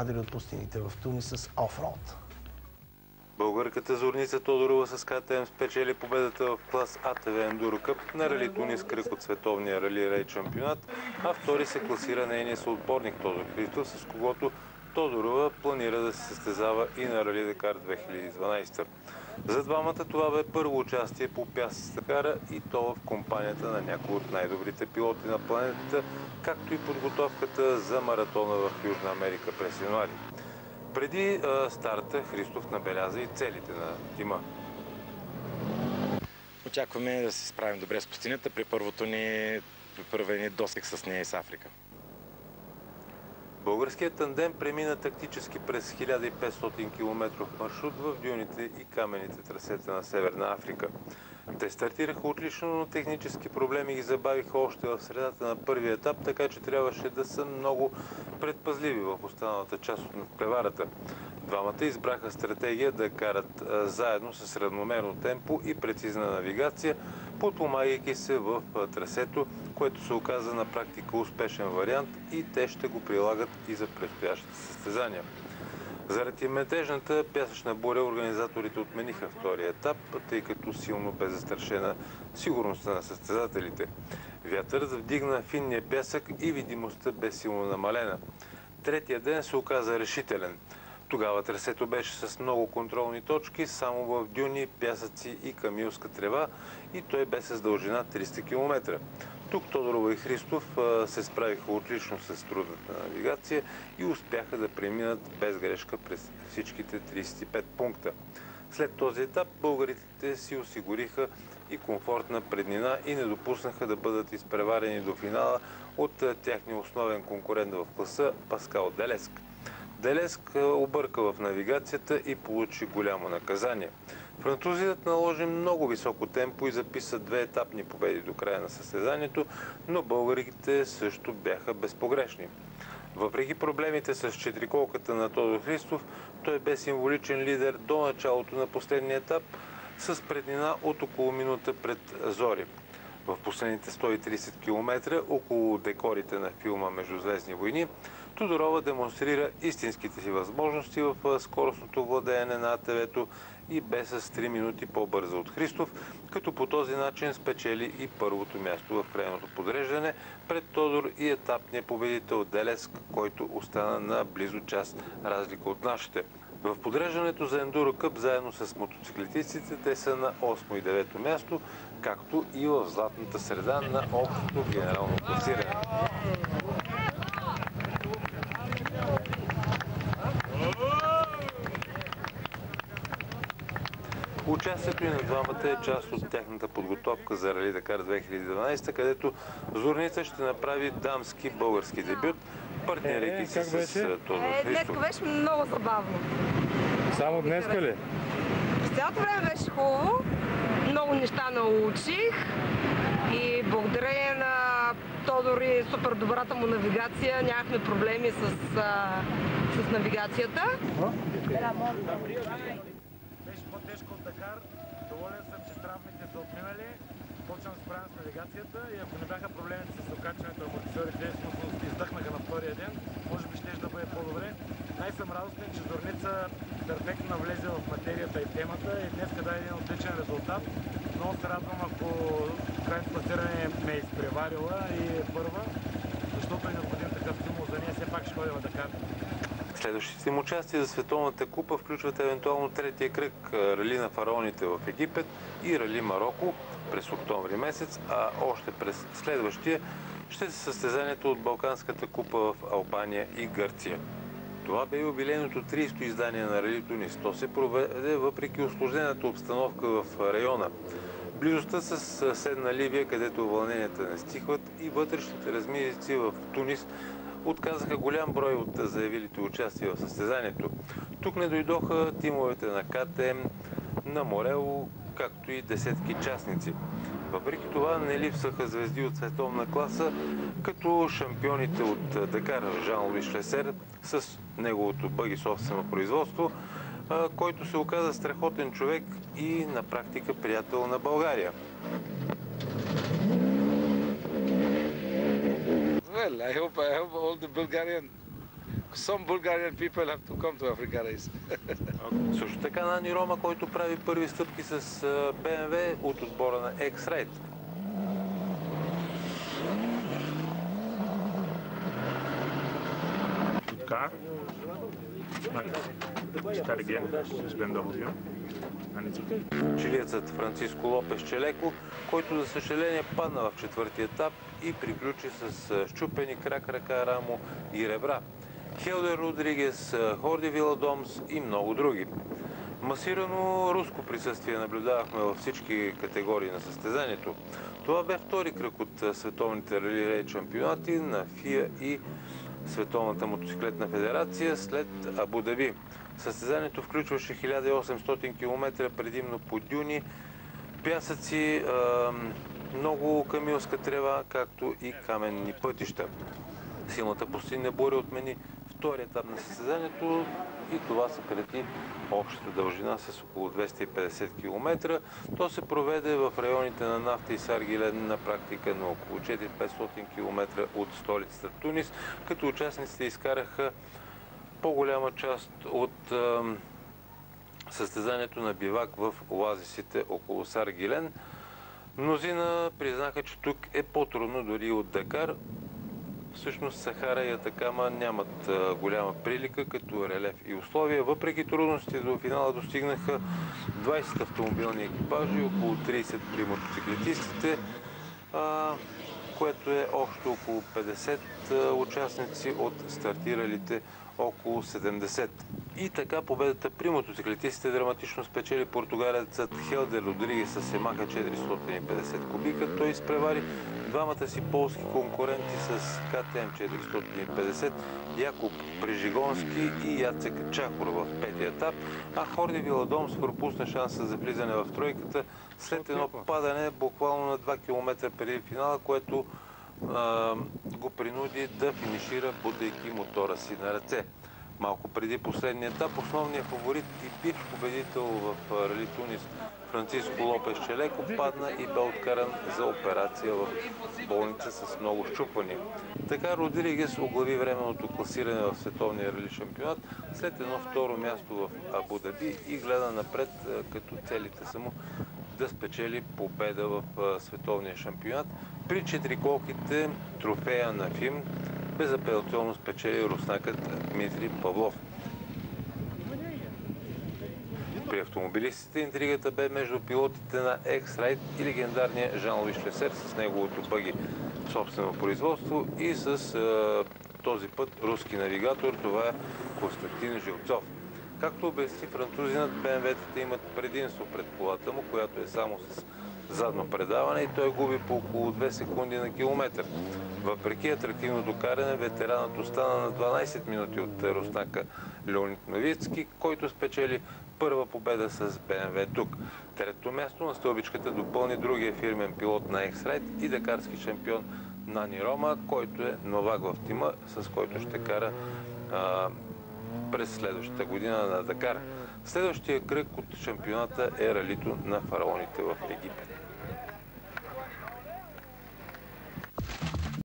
кадри от пустините в Тунис с офроуд. Българката Зорница Тодорова с КТМ спечели победата в клас АТВ Ендуро Къп на Рали Тунис кръг от световния рали рейд шампионат, а втори се класира нейния съотборник Тодор Христов, с когото Тодорова планира да се състезава и на Рали Дакар 2012. За двамата това бе първо участие по пясъчната кара и то в компанията на някои от най-добрите пилоти на планетата, както и подготовката за маратона в Южна Америка през януари. Преди старта Христов набеляза и целите на тима. Очакваме да се справим добре с пустинята при първия ни досег с нея и с Африка. Българският тандем премина тактически през 1500 км маршрут в дюните и камените трасета на Северна Африка. Те стартираха отлично, но технически проблеми ги забавиха още в средата на първия етап, така че трябваше да са много предпазливи в останалата част от надпреварата. Двамата избраха стратегия да карат заедно с равномерно темпо и прецизна навигация, подпомагайки се в трасето, което се оказа на практика успешен вариант и те ще го прилагат и за предстоящите състезания. Заради метежната пясъчна буря организаторите отмениха втория етап, тъй като силно бе застрашена сигурността на състезателите. Вятърът вдигна финния пясък и видимостта бе силно намалена. Третия ден се оказа решителен. Тогава трасето беше с много контролни точки, само в дюни, пясъци и камилска трева, и той бе с дължина 300 км. Тук Тодорова и Христов се справиха отлично с трудната навигация и успяха да преминат без грешка през всичките 35 пункта. След този етап българите си осигуриха и комфортна преднина и не допуснаха да бъдат изпреварени до финала от тяхния основен конкурент в класа Паскал Делеск. Делеск обърка в навигацията и получи голямо наказание. Французият наложи много високо темпо и записа 2 етапни победи до края на състезанието, но българите също бяха безпогрешни. Въпреки проблемите с четириколката на Тодор Христов, той бе символичен лидер до началото на последния етап с преднина от около минута пред Зори. В последните 130 км, около декорите на филма Междузвездни войни, Тодорова демонстрира истинските си възможности в скоростното владеене на АТВ-то и бе с 3 минути по-бърза от Христов, като по този начин спечели и първото място в крайното подреждане пред Тодор и етапния победител Делеск, който остана на близо час разлика от нашите. В подреждането за Ендуро Къп заедно с мотоциклетистите те са на 8 и 9 място, както и в златната среда на общото генерално класиране. Участието и на двамата е част от тяхната подготовка за Рали Дакар 2012, където Зорница ще направи дамски български дебют, партнирайки се с Тодор Христов. Днеска беше много забавно. Само днеска ли? През цялото време беше хубаво, много неща научих и благодарение на Тодор и супер добрата му навигация нямахме проблеми с навигацията. Беше по-тежко от Дакар. Доволен съм, че травмите са отминали. Почвам да справям с навигацията и ако не бяха проблемите с окачването на амортисьорите, издъхнаха на втория ден, може би ще да бъде по-добре. Най-съм радостен, че Зорница перфектно навлезе в материята и темата и днес даде един отличен резултат. Много се радвам, ако крайното класиране ме е изпреварила и е първа, защото е необходим такъв стимул за нея, все пак ще ходим на Дакар. Следващите им участия за Световната купа включват евентуално третия кръг Рали на фараоните в Египет и Рали Мароко през октомври месец, а още през следващия ще са състезанието от Балканската купа в Албания и Гърция. Това бе юбилейното 30-то издание на Рали Тунис. То се проведе въпреки усложнената обстановка в района. Близостта с съседна Ливия, където вълненията не стихват, и вътрешните размирици в Тунис отказаха голям брой от заявилите участие в състезанието. Тук не дойдоха тимовете на КТМ, на Морело, както и десетки частници. Въпреки това не липсаха звезди от световна класа, като шампионите от Дакар Жан-Луис Лесер с неговото бъги собствено производство, който се оказа страхотен човек и на практика приятел на България. Well, I hope all the Bulgarian Some Bulgarian people have to come to Africa race. Също така Нани Рома, който прави първи стъпки с BMW от отбора на X-Ride. Car. Start again, suspend the wheel. And it's okay. Чилиецът Франциско Лопес Челеко, който за съжаление падна в четвърти етап и приключи с счупени крак, ръка, рамо и ребра. Хелдер Родригес, Хорди Виладомс и много други. Масирано руско присъствие наблюдавахме във всички категории на състезанието. Това бе втори кръг от световните рали шампионати на ФИА и Световната мотоциклетна федерация след Абу Даби. Състезанието включваше 1800 км предимно по дюни, пясъци, много камилска трева, както и каменни пътища. Силната пустинна буря отмени втори етап на състезанието и това съкрати общата дължина с около 250 км. То се проведе в районите на Нафта и Саргилен на практика на около 400-500 км от столицата Тунис, като участниците изкараха по-голяма част от състезанието на бивак в оазисите около Саргилен. Мнозина признаха, че тук е по-трудно дори от Дакар. Всъщност Сахара и Атакама нямат голяма прилика като релеф и условия. Въпреки трудностите до финала достигнаха 20 автомобилни екипажи и около 30 при мотоциклетистите, което е общо около 50 участници от стартиралите около 70. И така победата при мотоциклетистите драматично спечели португалецът Хелдер Родригес с Ямаха 450 кубика. Той изпревари двамата си полски конкуренти с КТМ 450 Якуб Прижигонски и Яцек Чакор в петия етап, а Хорди Виладомс пропусна шанса за влизане в тройката след едно падане буквално на 2 км преди финала, което го принуди да финишира, бутайки мотора си на ръце. Малко преди последния етап, основният фаворит и бивш победител в Рали Тунис Франциско Лопес Челеко падна и бе откаран за операция в болница с много счупвания. Така Родригес оглави временното класиране в световния рали шампионат след едно второ място в Абу Даби и гледа напред, като целите са му да спечели победа в световния шампионат. При четириколките трофея на ФИМ безапелационно спечели руснакът Дмитрий Павлов. При автомобилистите интригата бе между пилотите на X-Ride и легендарния Жан-Луис Лесер с неговото бъги собствено производство и с този път руски навигатор, това е Константин Жилцов. Както обясни французинът, БМВ-тата имат предимство пред колата му, която е само с задно предаване и той губи по около 2 секунди на километър. Въпреки атрактивното каране, ветеранът остана на 12 минути от руснака Леонид Новицки, който спечели първа победа с БМВ тук. Трето място на стълбичката допълни другия фирмен пилот на X-Ride и дакарски шампион Нани Рома, който е новак в тима, с който ще кара през следващата година на Дакар. Следващия кръг от шампионата е ралито на фараоните в Египет.